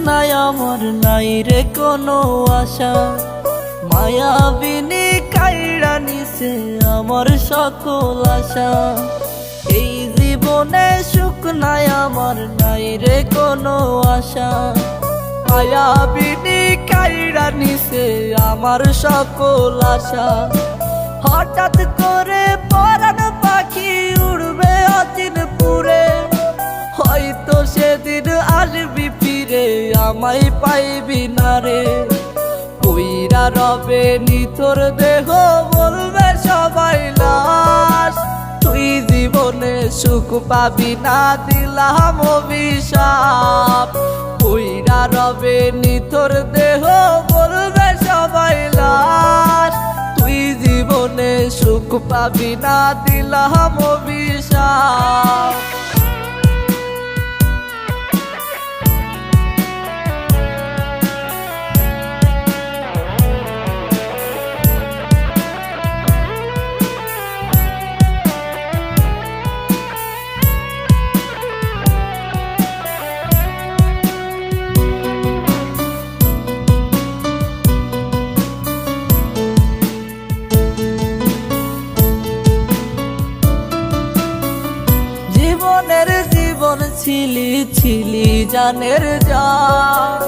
নাই আমার, নাই রে কোনো আশা। মায়াবিনী কাইড়া নিছে আমার সকল আশা। এই জীবনে সুখ নাই আমার, নাই রে কোনো আশা। মায়াবিনী কাইড়া নিছে আমার সকল আশা। হঠাৎ করে পরাণ পাখি উড়বে অচিনপুরে, হয়তো সেদিন আসবি ফিরে আমায় পাইবি না রে। কইরা রবে নিথর দেহ বলবে সবাই লাশ, তুই জীবনে সুখ পাবি না দিলাম অভিশাপ। কইরা রবে নিথর দেহ বলবে সবাই লাশ, তুই জীবনে সুখ পাবি না দিলাম অভিশাপ। জীবনের জীবন ছিলি ছিলি জানের জান,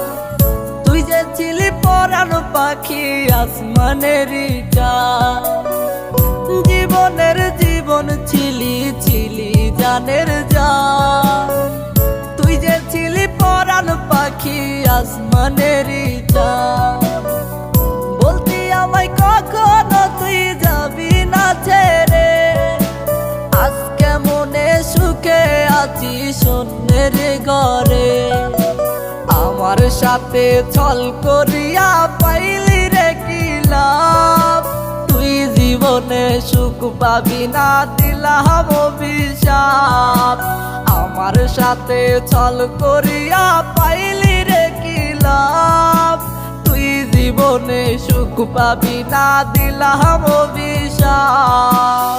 তুই যে ছিলি পরাণ পাখি আসমানেরই চাঁদ। জীবনের জীবন ছিলি ছিলি জানের জান, তুই যে ছিলি পরাণ পাখি আসমানেরই চাঁদ। বলতি আমায় কখনো তুই যাবি না ছেড়ে, আজকে মনে সুখে আছি শূন্যের ঘরে। আমার সাথে ছল করিয়া পাইলি রে কি লাভ, তুই জীবনে সুখ পাবি না দিলাম অভিশাপ। আমার সাথে ছল করিয়া পাইলি রে কি লাভ, তুই জীবনে সুখ পাবি না দিলাম অভিশাপ।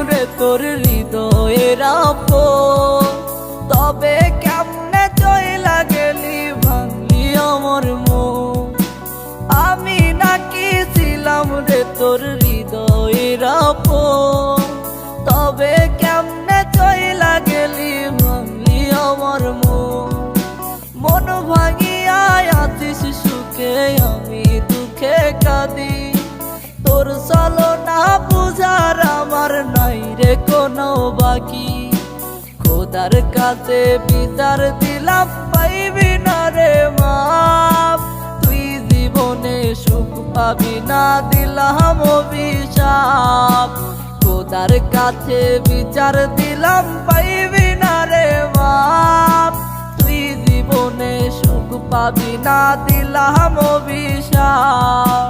রে তোর হৃদয়ের আপন, তবে কেমনে চইলা গেলি ভাঙলি আমার মন। আমি নাকি ছিলাম রে তোর হৃদয়ের আপন, তবে কেমনে চইলা গেলি ভাঙলি আমার মন। মন ভাঙিয়া আছিস সুখে আমি দুঃখে কাঁদি, তোর চলো না বুঝার আমার নাই রে কোনো বাকি। খোদার কাছে বিচার দিলাম পাইবি না রে মাপ, তুই জীবনে সুখ পাবি না দিলাম অভিশাপ। খোদার কাছে বিচার দিলাম পাইবি না রে মাপ, তুই জীবনে সুখ পাবি না দিলাম অভিশাপ।